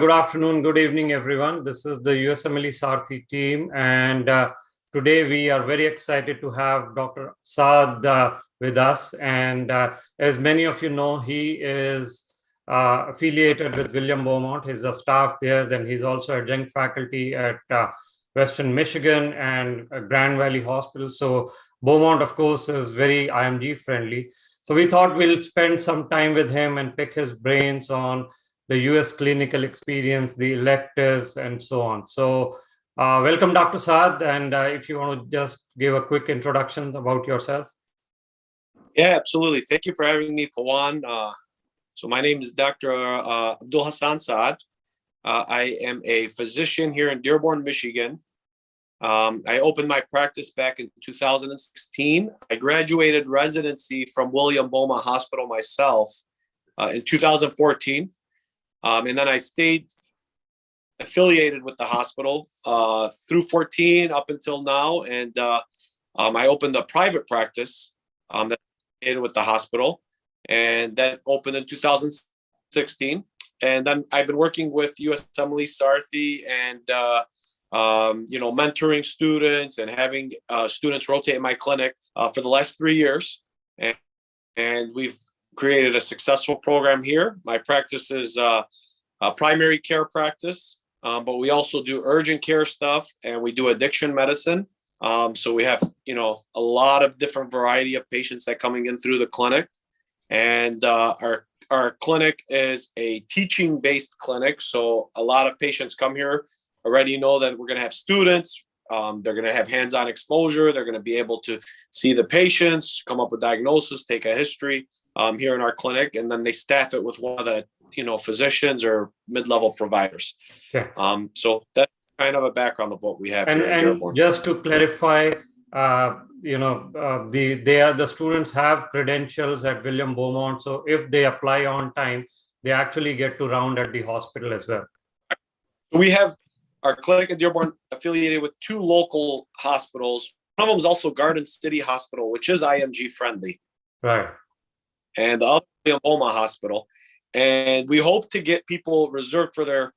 Good afternoon, good evening, everyone. This is the USMLE Sarthi team, and today we are very excited to have Dr. Saad with us. And as many of you know, he is affiliated with William Beaumont. He's a staff there. Then he's also adjunct faculty at Western Michigan and Grand Valley Hospital. So Beaumont, of course, is very IMG friendly. So we thought we'll spend some time with him and pick his brains on the US clinical experience, the electives, and so on. So welcome, Dr. Saad. And if you want to just give a quick introduction about yourself. Yeah, absolutely. Thank you for having me, Pawan. So my name is Dr. Abdul Hassan Saad. I am a physician here in Dearborn, Michigan. I opened my practice back in 2016. I graduated residency from William Beaumont Hospital myself in 2014. And then I stayed affiliated with the hospital through 14 up until now. And I opened a private practice that's affiliated with the hospital. And that opened in 2016. And then I've been working with USMLE, Sarthi, and mentoring students and having students rotate in my clinic for the last 3 years. And we've created a successful program here. My practice is a primary care practice, but we also do urgent care stuff, and we do addiction medicine. So we have, a lot of different variety of patients that coming in through the clinic. And our clinic is a teaching-based clinic. So a lot of patients come here already know that we're going to have students. They're going to have hands-on exposure. They're going to be able to see the patients, come up with diagnosis, take a history here in our clinic, and then they staff it with one of the physicians or mid-level providers. Okay. So that's kind of a background of what we have here. And just to clarify, the students have credentials at William Beaumont. So if they apply on time, they actually get to round at the hospital as well. We have our clinic at Dearborn affiliated with 2 local hospitals. One of them is also Garden City Hospital, which is IMG friendly. Right. And the other William Beaumont Hospital. And we hope to get people reserved for their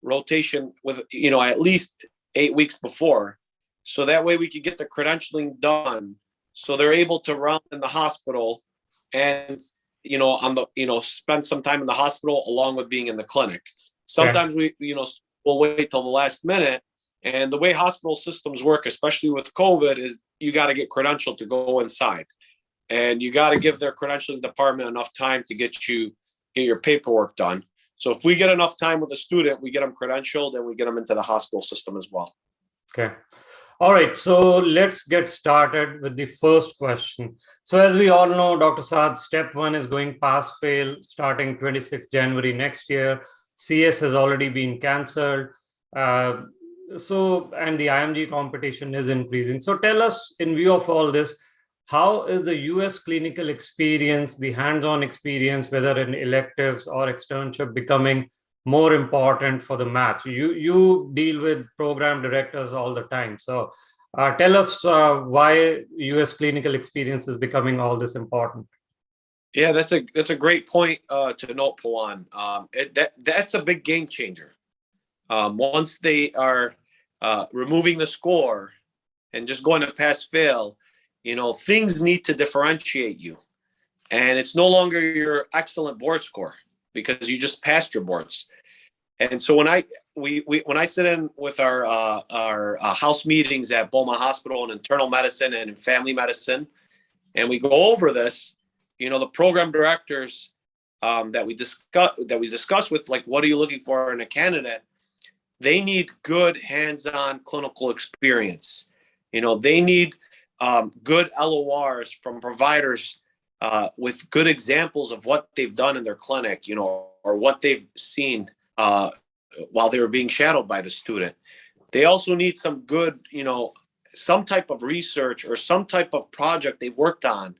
rotation with, at least 8 weeks before. So that way we could get the credentialing done. So they're able to round in the hospital and, spend some time in the hospital along with being in the clinic. Sometimes we'll wait till the last minute. And the way hospital systems work, especially with COVID, is you got to get credentialed to go inside. And you got to give their credentialing department enough time to get your paperwork done. So if we get enough time with a student, we get them credentialed and we get them into the hospital system as well. Okay. All right. So let's get started with the first question. So as we all know, Dr. Saad, step 1 is going pass fail starting 26 January next year. CS has already been canceled. And the IMG competition is increasing. So tell us, in view of all this, how is the US clinical experience, the hands-on experience, whether in electives or externship, becoming more important for the match? You deal with program directors all the time. So tell us why US clinical experience is becoming all this important. Yeah, that's a great point to note, Pawan. That's a big game changer. Once they are removing the score and just going to pass-fail, things need to differentiate you. And it's no longer your excellent board score because you just passed your boards. And so when I sit in with our house meetings at Beaumont Hospital in internal medicine and in family medicine, and we go over this, the program directors that we discuss with, like, what are you looking for in a candidate? They need good hands-on clinical experience. They need good LORs from providers with good examples of what they've done in their clinic, or what they've seen while they were being shadowed by the student. They also need some good, some type of research or some type of project they've worked on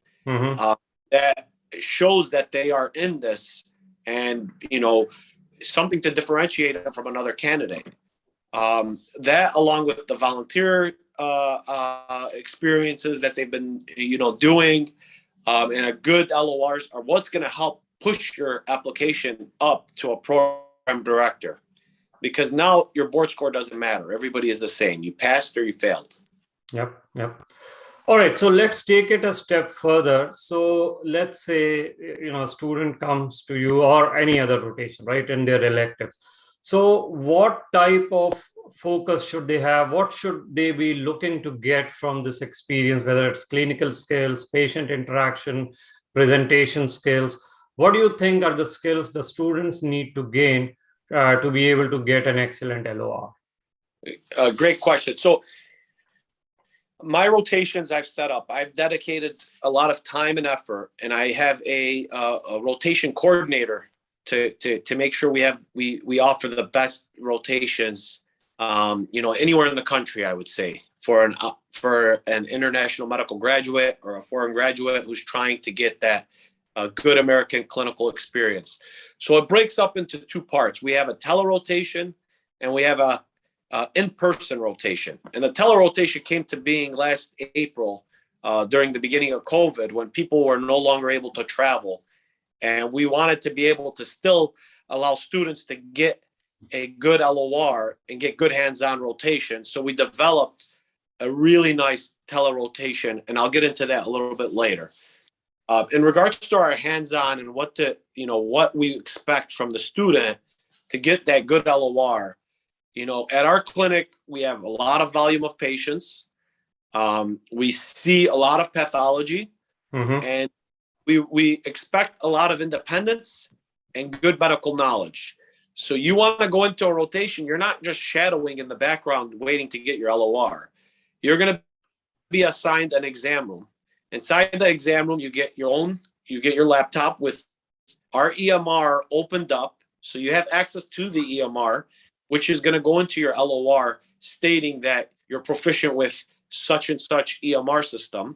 that shows that they are in this, and, something to differentiate them from another candidate. That, along with the volunteer experiences that they've been, doing, and a good LORs, are what's going to help push your application up to a program director. because now your board score doesn't matter. Everybody is the same. You passed or you failed. Yep. Yep. All right. So let's take it a step further. So let's say, a student comes to you or any other rotation, right, in their electives. So what type of focus should they have? What should they be looking to get from this experience, whether it's clinical skills, patient interaction, presentation skills? What do you think are the skills the students need to gain to be able to get an excellent LOR? Great question. So my rotations I've set up, I've dedicated a lot of time and effort, and I have a rotation coordinator to make sure we offer the best rotations, anywhere in the country, I would say, for an international medical graduate or a foreign graduate who's trying to get that good American clinical experience. So it breaks up into two parts. We have a telerotation and we have a in-person rotation. And the telerotation came to being last April during the beginning of COVID, when people were no longer able to travel. And we wanted to be able to still allow students to get a good LOR and get good hands-on rotation. So we developed a really nice telerotation, and I'll get into that a little bit later. In regards to our hands-on and what we expect from the student to get that good LOR, at our clinic, we have a lot of volume of patients. We see a lot of pathology, and we expect a lot of independence and good medical knowledge. So you want to go into a rotation, you're not just shadowing in the background waiting to get your LOR. You're going to be assigned an exam room. Inside the exam room, you get your laptop with our EMR opened up. So you have access to the EMR, which is going to go into your LOR stating that you're proficient with such and such EMR system.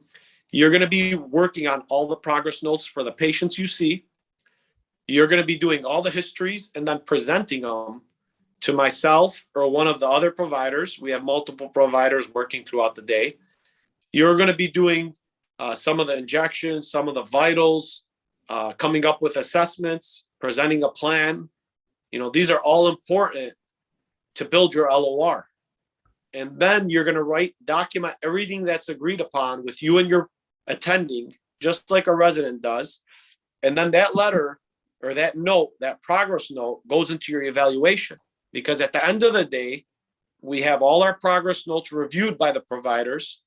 You're going to be working on all the progress notes for the patients you see. You're going to be doing all the histories and then presenting them to myself or one of the other providers. We have multiple providers working throughout the day. You're going to be doing some of the injections, some of the vitals, coming up with assessments, presenting a plan. These are all important to build your LOR. And then you're going to document everything that's agreed upon with you and your attending, just like a resident does. And then that letter or that note, that progress note, goes into your evaluation. Because at the end of the day, we have all our progress notes reviewed by the providers.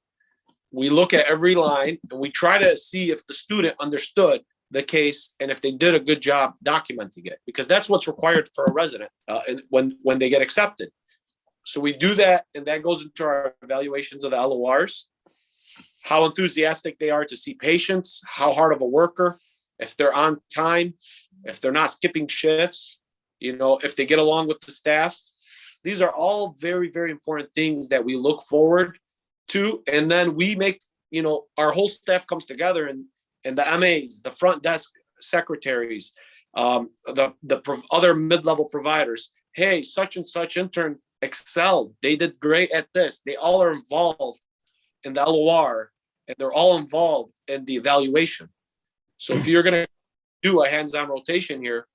We look at every line and we try to see if the student understood the case and if they did a good job documenting it, because that's what's required for a resident and when they get accepted. So we do that, and that goes into our evaluations of the LORs, how enthusiastic they are to see patients, how hard of a worker, if they're on time, if they're not skipping shifts, if they get along with the staff. These are all very, very important things that we look forward to. And then we make, our whole staff comes together, and the MAs, the front desk secretaries, the other mid-level providers. Hey, such and such intern excelled. They did great at this. They all are involved in the LOR, and they're all involved in the evaluation. So if you're going to do a hands-on rotation here,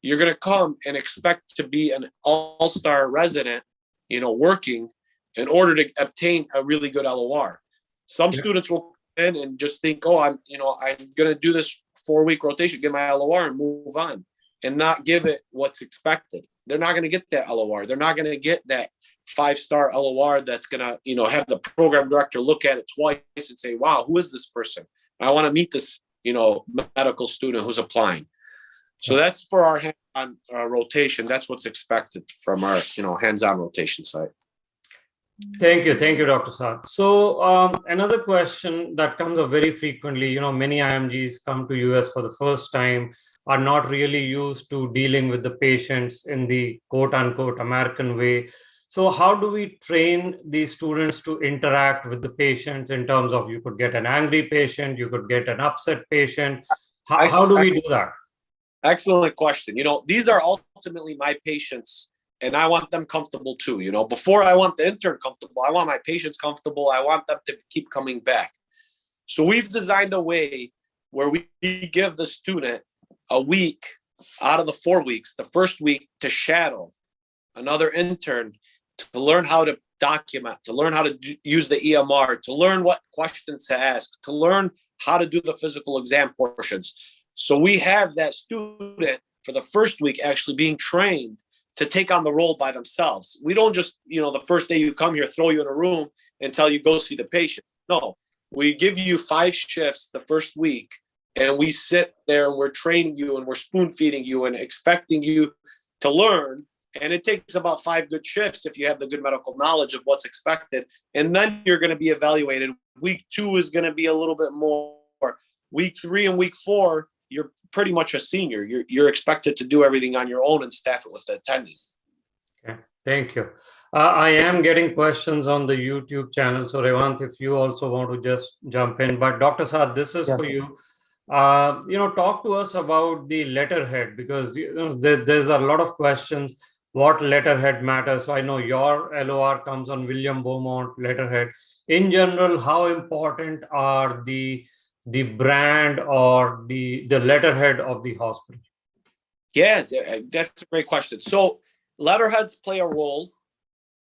you're going to come and expect to be an all-star resident, working in order to obtain a really good LOR. Some students will come in and just think, I'm going to do this 4-week rotation, get my LOR and move on, and not give it what's expected. They're not going to get that LOR. They're not going to get that 5-star LOR that's going to, have the program director look at it twice and say, wow, who is this person? I want to meet this, medical student who's applying. So that's for our hands-on rotation. That's what's expected from our, hands-on rotation site. Thank you, Dr. Sarthi. So another question that comes up very frequently, many IMGs come to US for the first time, are not really used to dealing with the patients in the quote unquote American way. So how do we train these students to interact with the patients in terms of, you could get an angry patient, you could get an upset patient. How do we do that? Excellent question. These are ultimately my patients, and I want them comfortable too. Before I want the intern comfortable, I want my patients comfortable. I want them to keep coming back. So we've designed a way where we give the student a week out of the 4 weeks, the first week, to shadow another intern to learn how to document, to learn how to use the EMR, to learn what questions to ask, to learn how to do the physical exam portions. So we have that student for the first week actually being trained to take on the role by themselves. We don't just, the first day you come here, throw you in a room and tell you go see the patient. No, we give you 5 shifts the first week, and we sit there and we're training you and we're spoon feeding you and expecting you to learn. And it takes about 5 good shifts if you have the good medical knowledge of what's expected. And then you're going to be evaluated. Week 2 is going to be a little bit more. Week 3 and week 4, you're pretty much a senior. You're expected to do everything on your own and staff it with the attending. Okay, thank you. I am getting questions on the YouTube channel. So Revant, if you also want to just jump in, but Dr. Saad, this is for you. Talk to us about the letterhead, because there's a lot of questions. What letterhead matters? So I know your LOR comes on William Beaumont letterhead. In general, how important are the brand or the letterhead of the hospital? Yes, that's a great question. So letterheads play a role,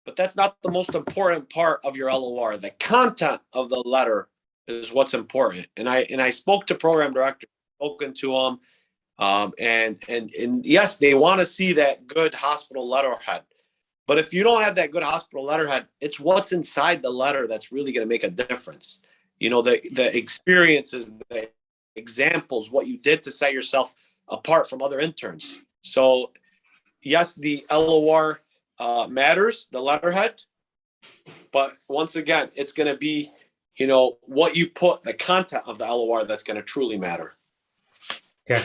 but that's not the most important part of your LOR. The content of the letter is what's important. And I spoke to program directors, spoken to them, and yes, they want to see that good hospital letterhead. But if you don't have that good hospital letterhead, it's what's inside the letter that's really going to make a difference. The experiences, the examples, what you did to set yourself apart from other interns. So yes, the LOR matters, the letterhead, but once again, it's going to be, what you put, the content of the LOR that's going to truly matter. Okay.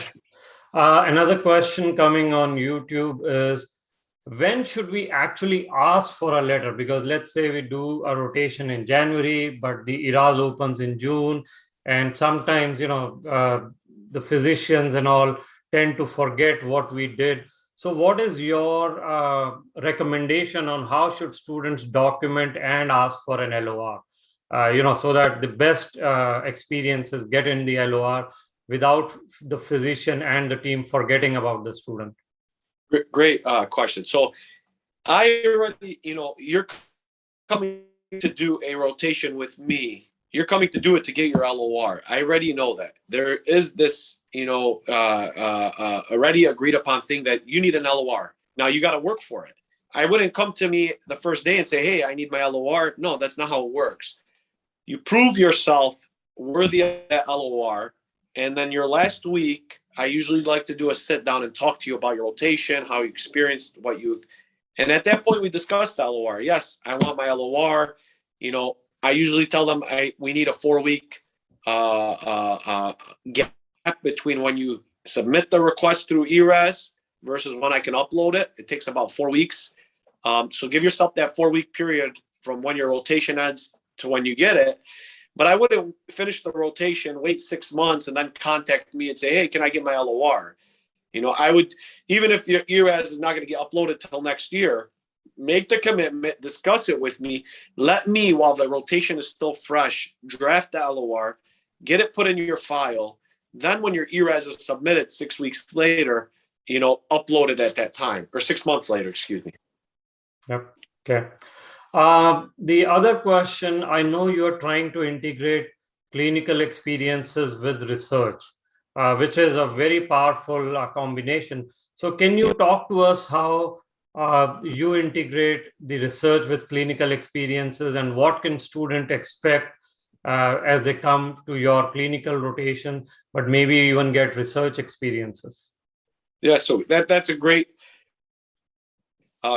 Another question coming on YouTube is, when should we actually ask for a letter? Because let's say we do a rotation in January, but the ERAS opens in June. And sometimes, the physicians and all tend to forget what we did. So what is your recommendation on how should students document and ask for an LOR? So that the best experiences get in the LOR without the physician and the team forgetting about the student. Great question. So I already, you're coming to do a rotation with me. You're coming to do it to get your LOR. I already know that. There is this, already agreed upon thing that you need an LOR. Now you got to work for it. I wouldn't come to me the first day and say, hey, I need my LOR. No, that's not how it works. You prove yourself worthy of that LOR. And then your last week, I usually like to do a sit down and talk to you about your rotation, how you experienced and at that point we discussed the LOR. Yes, I want my LOR. I usually tell them we need a 4-week gap between when you submit the request through ERAS versus when I can upload it. It takes about 4 weeks. So give yourself that 4-week period from when your rotation ends to when you get it. But I wouldn't finish the rotation, wait 6 months, and then contact me and say, hey, can I get my LOR? I would, even if your ERAS is not going to get uploaded till next year, make the commitment, discuss it with me. Let me, while the rotation is still fresh, draft the LOR, get it put in your file. Then when your ERAS is submitted 6 weeks later, upload it at that time, or 6 months later, excuse me. Yep. Okay. The other question, I know you're trying to integrate clinical experiences with research, which is a very powerful combination. So can you talk to us how you integrate the research with clinical experiences, and what can students expect as they come to your clinical rotation, but maybe even get research experiences? Yeah, so that's a great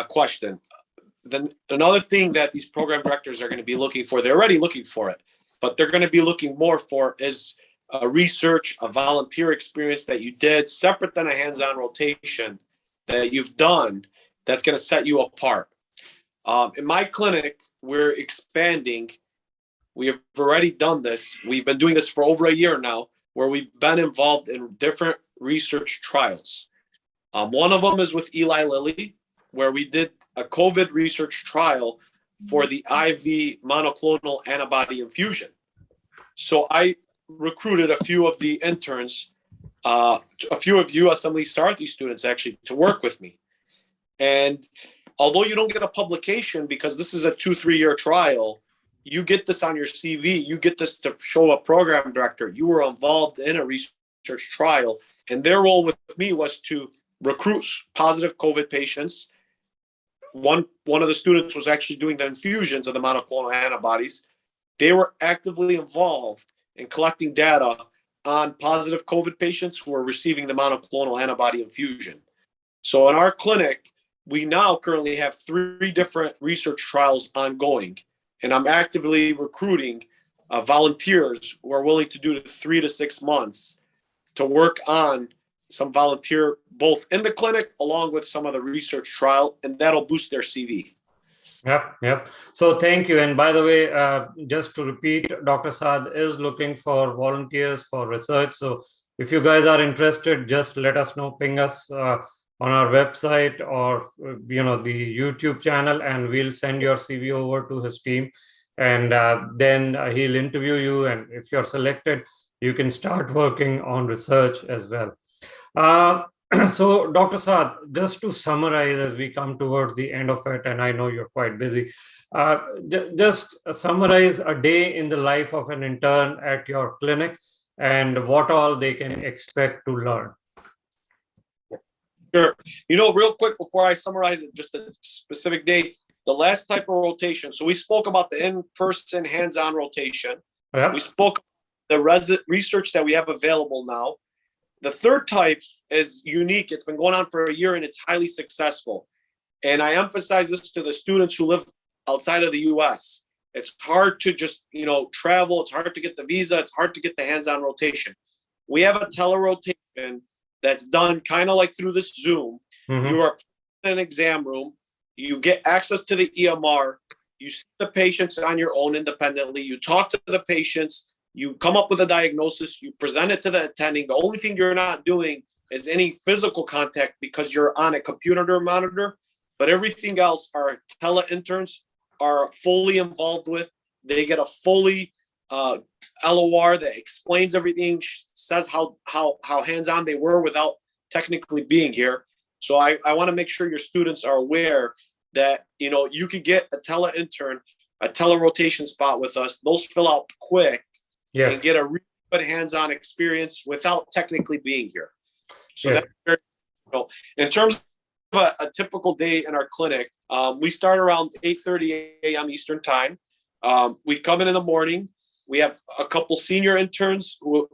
question. Then another thing that these program directors are going to be looking for, they're already looking for it, but they're going to be looking more for is a research, a volunteer experience that you did separate than a hands-on rotation that you've done that's going to set you apart. In my clinic, we're expanding. We have already done this. We've been doing this for over a year now, where we've been involved in different research trials. One of them is with Eli Lilly, where we did a COVID research trial for the IV monoclonal antibody infusion. So I recruited a few of the interns, a few of USMLE Sarthi students actually, to work with me. And although you don't get a publication because this is a 2-3 year trial, you get this on your CV. You get this to show a program director. You were involved in a research trial, and their role with me was to recruit positive COVID patients. One of the students was actually doing the infusions of the monoclonal antibodies. They were actively involved in collecting data on positive COVID patients who were receiving the monoclonal antibody infusion. So in our clinic, we now currently have 3 different research trials ongoing, and I'm actively recruiting volunteers who are willing to do the 3 to 6 months to work on some volunteer both in the clinic along with some of the research trial, and that'll boost their CV. Yep. So thank you. And by the way, just to repeat, Dr. Saad is looking for volunteers for research. So if you guys are interested, just let us know, ping us on our website or the YouTube channel, and we'll send your CV over to his team, and then he'll interview you. And if you're selected, you can start working on research as well. So, Dr. Saad, just to summarize as we come towards the end of it, and I know you're quite busy, just summarize a day in the life of an intern at your clinic and what all they can expect to learn. Sure. Real quick before I summarize it, just a specific day, the last type of rotation. So we spoke about the in-person hands-on rotation. Yep. We spoke about the research that we have available now. The third type is unique. It's been going on for a year and it's highly successful. And I emphasize this to the students who live outside of the US. It's hard to just, travel. It's hard to get the visa. It's hard to get the hands-on rotation. We have a telerotation that's done kind of like through this Zoom. Mm-hmm. You are in an exam room. You get access to the EMR. You see the patients on your own independently. You talk to the patients. You come up with a diagnosis, you present it to the attending. The only thing you're not doing is any physical contact because you're on a computer monitor, but everything else our tele-interns are fully involved with. They get a fully LOR that explains everything, says how hands-on they were without technically being here. So I want to make sure your students are aware that, you could get a tele-intern, a tele-rotation spot with us. Those fill out quick. Yes. And get a really good hands-on experience without technically being here. So yes. That's very, in terms of a typical day in our clinic, we start around 8:30 a.m. Eastern time. We come in the morning. We have a couple senior interns who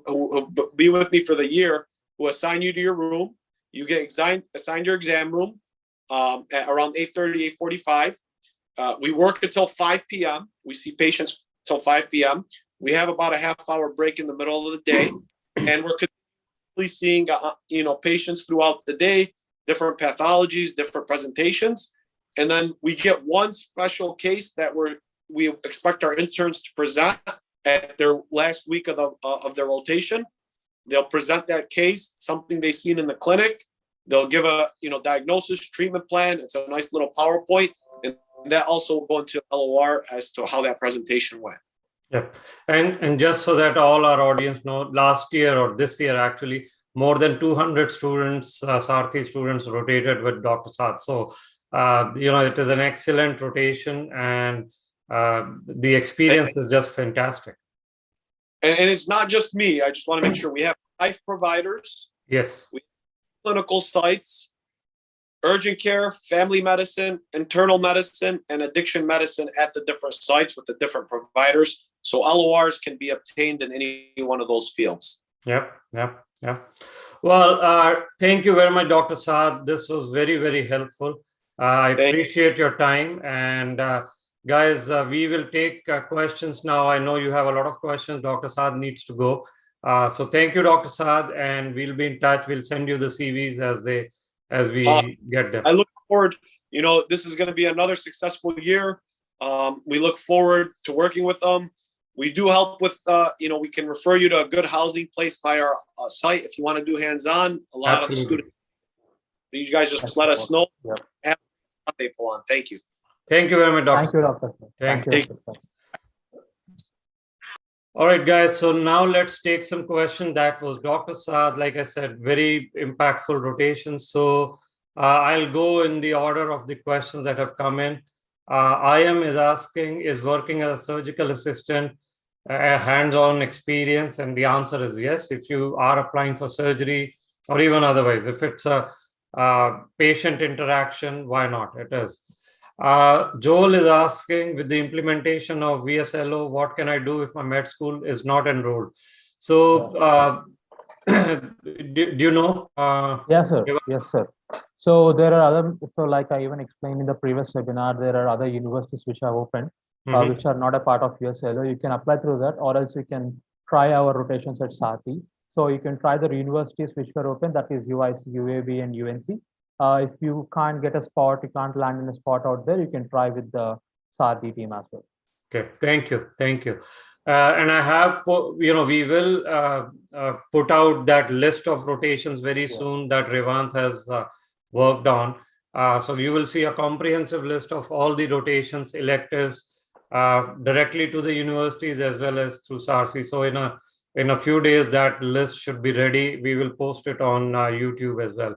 be with me for the year who assign you to your room. You get assigned your exam room at around 8:30, 8:45. We work until 5 p.m. We see patients till 5 p.m. We have about a half-hour break in the middle of the day, and we're continuously seeing, patients throughout the day, different pathologies, different presentations, and then we get one special case that we expect our interns to present at their last week of their rotation. They'll present that case, something they've seen in the clinic. They'll give a diagnosis, treatment plan. It's a nice little PowerPoint, and that also will go into LOR as to how that presentation went. Yeah, and just so that all our audience know, last year or this year actually, more than 200 students, Sarthi students, rotated with Dr. Saad. So it is an excellent rotation, and the experience is just fantastic. And it's not just me. I just want to make sure we have life providers. Yes. We have clinical sites, urgent care, family medicine, internal medicine, and addiction medicine at the different sites with the different providers. So LORs can be obtained in any one of those fields. Yep. Well, thank you very much, Dr. Saad. This was very, very helpful. I appreciate your time. And guys, we will take questions now. I know you have a lot of questions. Dr. Saad needs to go. So thank you, Dr. Saad, and we'll be in touch. We'll send you the CVs as we get them. I look forward, this is going to be another successful year. We look forward to working with them. We do help with, we can refer you to a good housing place by our site if you want to do hands-on. A lot of the students, you guys just let us know. Yep. Have a day, Pawan. Thank you. Thank you very much, Dr. Thank you, Dr. Thank you. Dr. All right, guys. So now let's take some questions. That was Dr. Saad. Like I said, very impactful rotation. So I'll go in the order of the questions that have come in. IM is asking, is working as a surgical assistant a hands-on experience? And the answer is yes. If you are applying for surgery or even otherwise, if it's a patient interaction, why not? It is. Joel is asking, with the implementation of VSLO, what can I do if my med school is not enrolled? So, do you know? Yes, sir. Yes, sir. So there are other, so like I even explained in the previous webinar, there are other universities which are open, which are not a part of USLO. You can apply through that, or else you can try our rotations at Sarthi. So you can try the universities which were open, that is UIC, UAB, and UNC. If you can't get a spot, you can't land in a spot out there, you can try with the Sarthi team as well. Okay, thank you, thank you. And I have, we will put out that list of rotations very soon that Revant has worked on. So you will see a comprehensive list of all the rotations, electives, directly to the universities as well as through Sarthi. So in a few days, that list should be ready. We will post it on YouTube as well.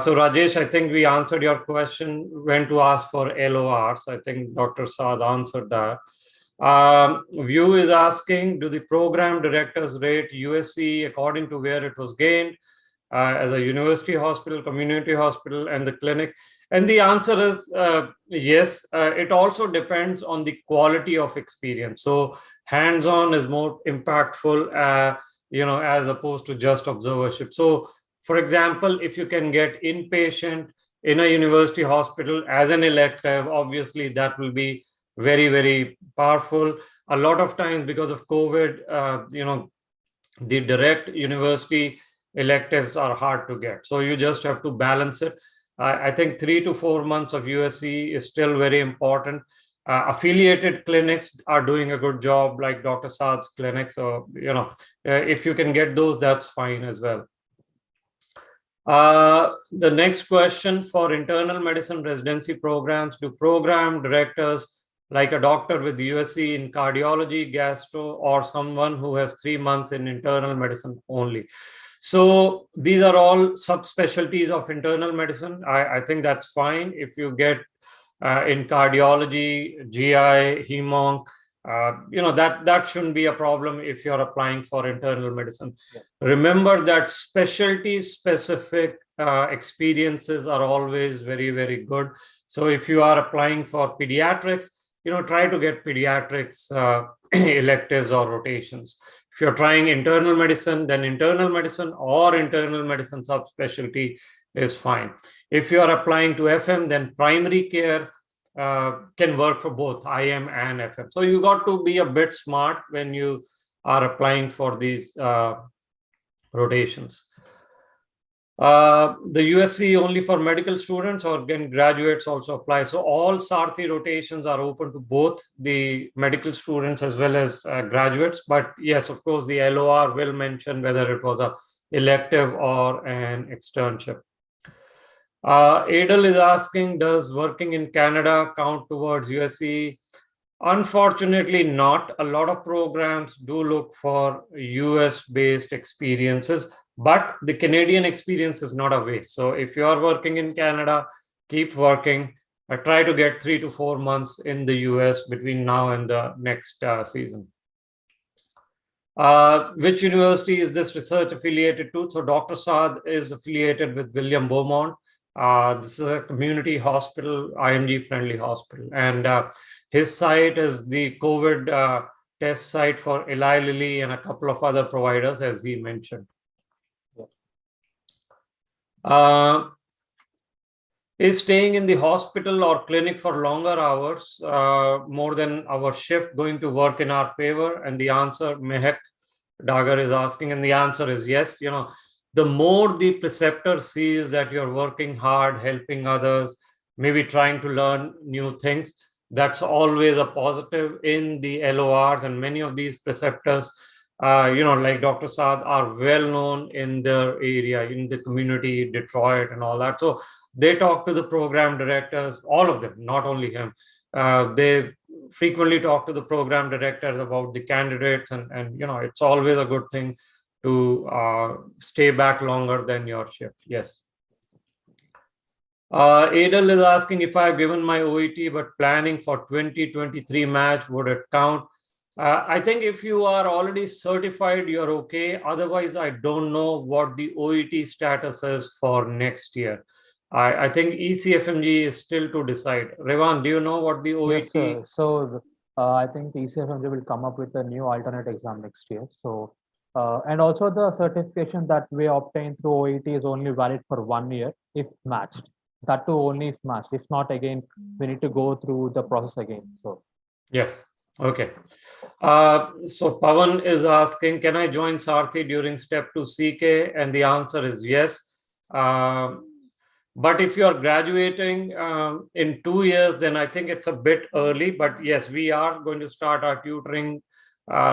So Rajesh, I think we answered your question when to ask for LORs. I think Dr. Saad answered that. View is asking, do the program directors rate USC according to where it was gained, as a university hospital, community hospital, and the clinic? And the answer is yes. It also depends on the quality of experience. So hands-on is more impactful, as opposed to just observership. So for example, if you can get inpatient in a university hospital as an elective, obviously that will be very, very powerful. A lot of times because of COVID, the direct university electives are hard to get. So you just have to balance it. I think 3 to 4 months of USC is still very important. Affiliated clinics are doing a good job, like Dr. Saad's clinic. So, if you can get those, that's fine as well. The next question, for internal medicine residency programs, do program directors, like a doctor with USC in cardiology, gastro, or someone who has 3 months in internal medicine only? So these are all subspecialties of internal medicine. I think that's fine. If you get in cardiology, GI, hemonc, that shouldn't be a problem if you're applying for internal medicine. Yeah. Remember that specialty specific experiences are always very, very good. So if you are applying for pediatrics, try to get pediatrics electives or rotations. If you're trying internal medicine, then internal medicine or internal medicine subspecialty is fine. If you are applying to FM, then primary care can work for both IM and FM. So you got to be a bit smart when you are applying for these rotations. The USC only for medical students, or can graduates also apply? So all Sarthi rotations are open to both the medical students as well as graduates. But yes, of course, the LOR will mention whether it was a elective or an externship. Adel is asking, does working in Canada count towards USC? Unfortunately not. A lot of programs do look for US-based experiences, but the Canadian experience is not a waste. So if you are working in Canada, keep working. Try to get 3 to 4 months in the US between now and the next season. Which university is this research affiliated to? So Dr. Saad is affiliated with William Beaumont. This is a community hospital, IMG friendly hospital. And his site is the COVID test site for Eli Lilly and a couple of other providers, as he mentioned. Is staying in the hospital or clinic for longer hours, more than our shift, going to work in our favor? And the answer, Mehak Dagar is asking, and the answer is yes. The more the preceptor sees that you're working hard, helping others, maybe trying to learn new things, that's always a positive in the LORs. And many of these preceptors, like Dr. Saad, are well known in their area, in the community, Detroit and all that. So they talk to the program directors, all of them, not only him. They frequently talk to the program directors about the candidates, and it's always a good thing to stay back longer than your shift. Yes. Adel is asking if I've given my OET but planning for 2023 match, would it count? I think if you are already certified, you're okay. Otherwise, I don't know what the OET status is for next year. I think ECFMG is still to decide. Revan, do you know what the OET? Yes, sir. So I think ECFMD will come up with a new alternate exam next year. So and also the certification that we obtain through OET is only valid for 1 year if matched. That too only if matched. If not, again, we need to go through the process again. So yes. Okay. So Pavan is asking, can I join Sarthi during step 2 CK? And the answer is yes. But if you're graduating in 2 years, then I think it's a bit early. But yes, we are going to start our tutoring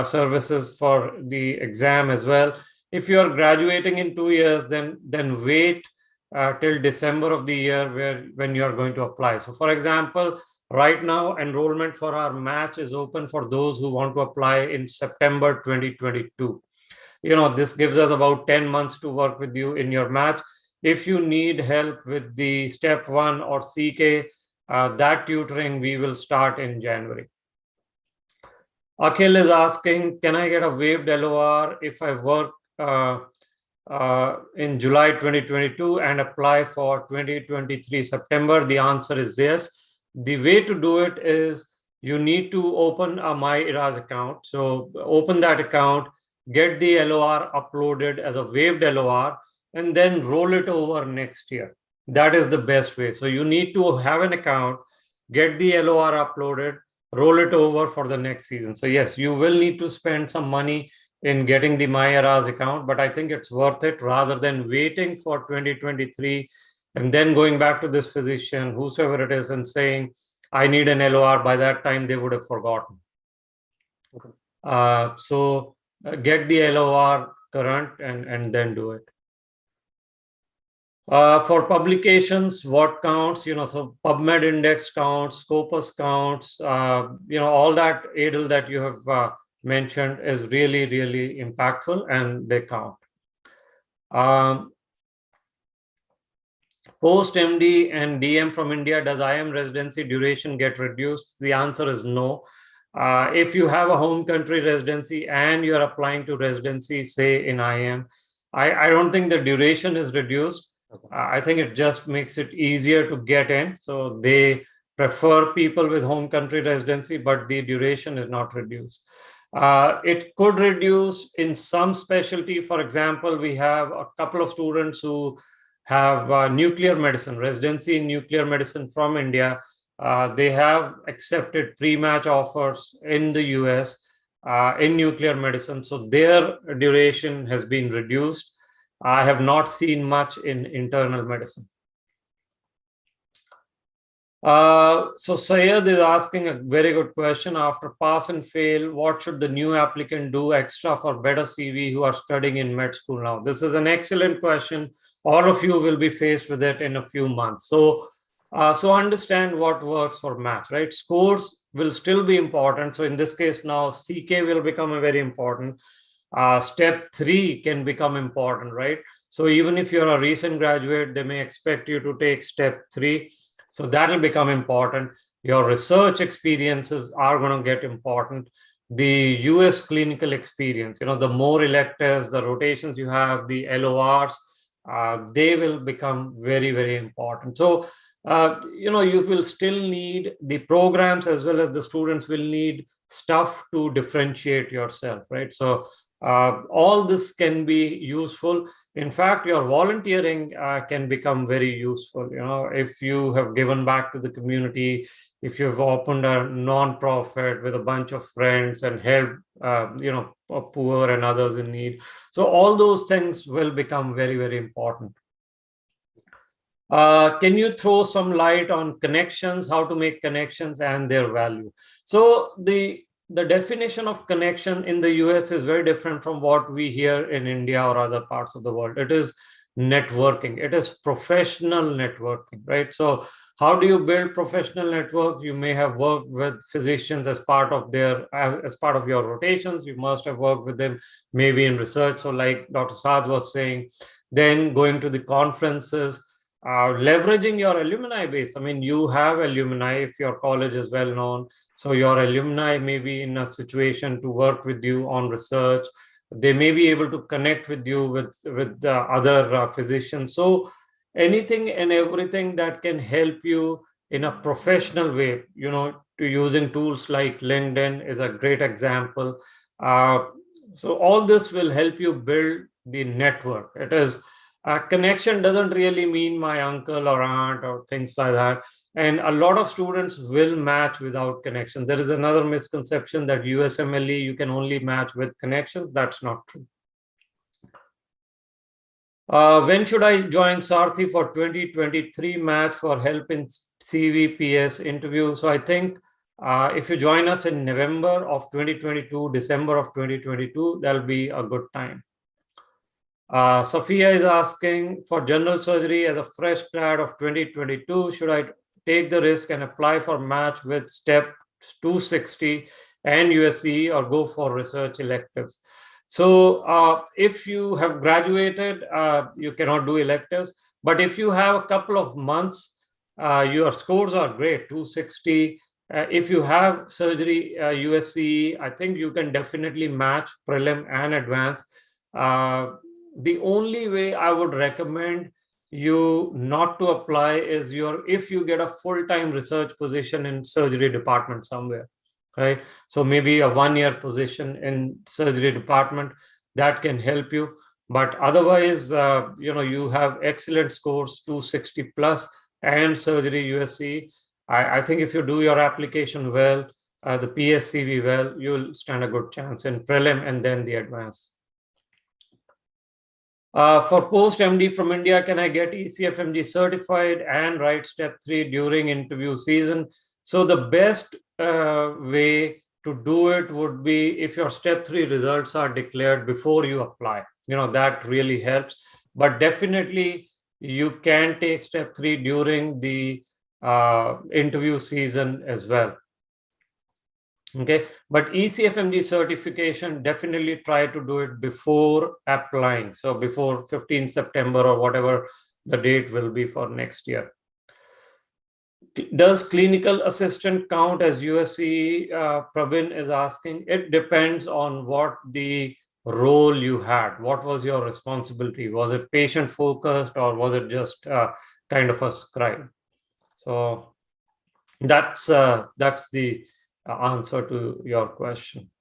services for the exam as well. If you're graduating in 2 years, then wait till December of the year when you're going to apply. So for example, right now, enrollment for our match is open for those who want to apply in September 2022. This gives us about 10 months to work with you in your match. If you need help with the step 1 or CK, that tutoring we will start in January. Akhil is asking, can I get a waived LOR if I work in July 2022 and apply for 2023 September? The answer is yes. The way to do it is you need to open a MyEras account. So open that account, get the LOR uploaded as a waived LOR, and then roll it over next year. That is the best way. So you need to have an account, get the LOR uploaded, roll it over for the next season. So yes, you will need to spend some money in getting the MyEras account, but I think it's worth it rather than waiting for 2023 and then going back to this physician, whosoever it is, and saying, I need an LOR. By that time, they would have forgotten. Okay. So get the LOR current and then do it. For publications, what counts? So PubMed index counts, Scopus counts, all that, Adel, that you have mentioned is really, really impactful and they count. Post MD and DM from India, does IM residency duration get reduced? The answer is no. If you have a home country residency and you're applying to residency, say in IM, I don't think the duration is reduced. Okay. I think it just makes it easier to get in. So they prefer people with home country residency, but the duration is not reduced. It could reduce in some specialty. For example, we have a couple of students who have nuclear medicine, residency in nuclear medicine from India. They have accepted pre-match offers in the US in nuclear medicine. So their duration has been reduced. I have not seen much in internal medicine. So Syed is asking a very good question. After pass and fail, what should the new applicant do extra for better CV who are studying in med school now? This is an excellent question. All of you will be faced with it in a few months. So understand what works for math, right? Scores will still be important. So in this case now, CK will become a very important. Step 3 can become important, right? So even if you're a recent graduate, they may expect you to take step 3. So that'll become important. Your research experiences are going to get important. The US clinical experience, the more electives, the rotations you have, the LORs, they will become very, very important. So, you will still need the programs as well as the students will need stuff to differentiate yourself, right? So all this can be useful. In fact, your volunteering can become very useful. If you have given back to the community, if you've opened a non-profit with a bunch of friends and helped, poor and others in need. So all those things will become very, very important. Can you throw some light on connections, how to make connections and their value? So the definition of connection in the US is very different from what we hear in India or other parts of the world. It is networking. It is professional networking, right? So how do you build professional networks? You may have worked with physicians as part of your rotations. You must have worked with them maybe in research. So like Dr. Saad was saying, then going to the conferences, leveraging your alumni base. I mean, you have alumni if your college is well known. So your alumni may be in a situation to work with you on research. They may be able to connect with you with other physicians. So anything and everything that can help you in a professional way, to using tools like LinkedIn is a great example. So all this will help you build the network. It is connection doesn't really mean my uncle or aunt or things like that. And a lot of students will match without connection. There is another misconception that USMLE, you can only match with connections. That's not true. When should I join Sarthi for 2023 match for help in CVPS interview? So I think if you join us in November of 2022, December of 2022, that'll be a good time. Sophia is asking, for general surgery as a fresh grad of 2022, should I take the risk and apply for match with step 260 and USCE or go for research electives? So if you have graduated, you cannot do electives. But if you have a couple of months, your scores are great, 260. If you have surgery USCE, I think you can definitely match prelim and advanced. The only way I would recommend you not to apply is if you get a full-time research position in surgery department somewhere, right? So maybe a 1-year position in surgery department that can help you. But otherwise, you have excellent scores, 260 plus, and surgery USC. I think if you do your application well, the PSCV well, you'll stand a good chance in prelim and then the advanced. For post-MD from India, can I get ECFMD certified and write step 3 during interview season? So the best way to do it would be if your step 3 results are declared before you apply. That really helps. But definitely you can take step 3 during the interview season as well. Okay, but ECFMD certification, definitely try to do it before applying. So before 15 September or whatever the date will be for next year. Does clinical assistant count as USCE? Pravin is asking. It depends on what the role you had. What was your responsibility? Was it patient focused or was it just kind of a scribe? So that's the answer to your question.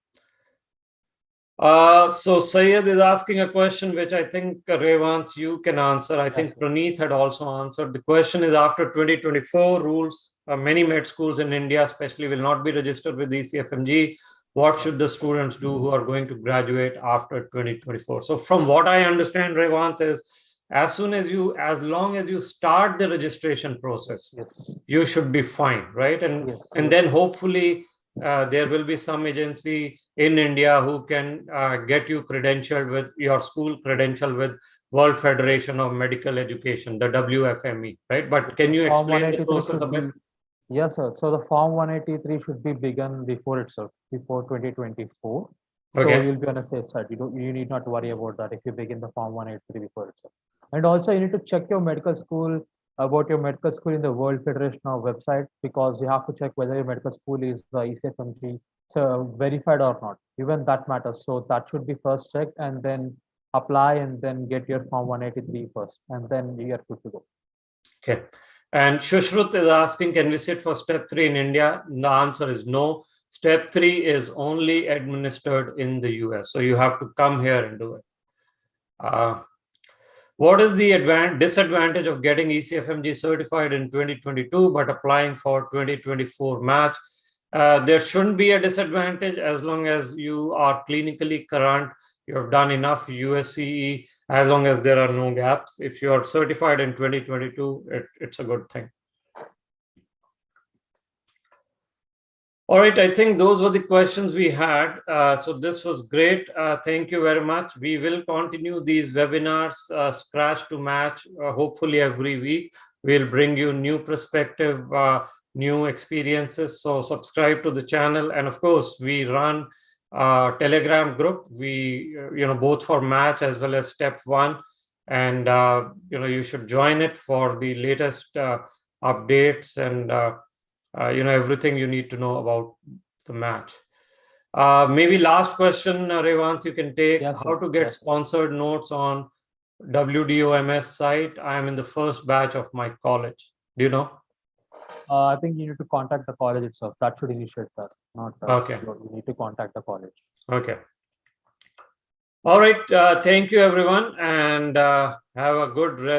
So Syed is asking a question which I think Revant, you can answer. I think Praneeth had also answered. The question is, after 2024 rules, many med schools in India especially will not be registered with ECFMG. What should the students do who are going to graduate after 2024? So from what I understand, Revant, is as long as you start the registration process, you should be fine, right? And then hopefully there will be some agency in India who can get you credentialed with your school credential with World Federation of Medical Education, the WFME, right? But can you explain the process a bit? Yes, sir. So the Form 183 should be begun before itself, before 2024. Okay. So you'll be on a safe side. You need not worry about that if you begin the Form 183 before itself. And also you need to check your medical school in the World Federation of website, because you have to check whether your medical school is ECFMG verified or not. Even that matters. So that should be first checked, and then apply and then get your Form 183 first, and then you are good to go. Okay. And Shushrut is asking, can we sit for step 3 in India? The answer is no. Step 3 is only administered in the US. So you have to come here and do it. What is the disadvantage of getting ECFMG certified in 2022 but applying for 2024 match? There shouldn't be a disadvantage as long as you are clinically current, you have done enough USCE, as long as there are no gaps. If you are certified in 2022, it's a good thing. All right, I think those were the questions we had. So this was great. Thank you very much. We will continue these webinars, scratch to match, hopefully every week. We'll bring you new perspective, new experiences. So subscribe to the channel. And of course, we run a Telegram group. We, both for match as well as step 1. and you should join it for the latest updates and everything you need to know about the match. Maybe last question, Revant, you can take. Yes, how sir. to get Yes, sir. sponsored notes on WDOMS site? I am in the first batch of my college. Do you know? I think you need to contact the college itself. That should initiate that, not us. Okay. You need to contact the college. Okay. All right. Thank you, everyone, and have a good rest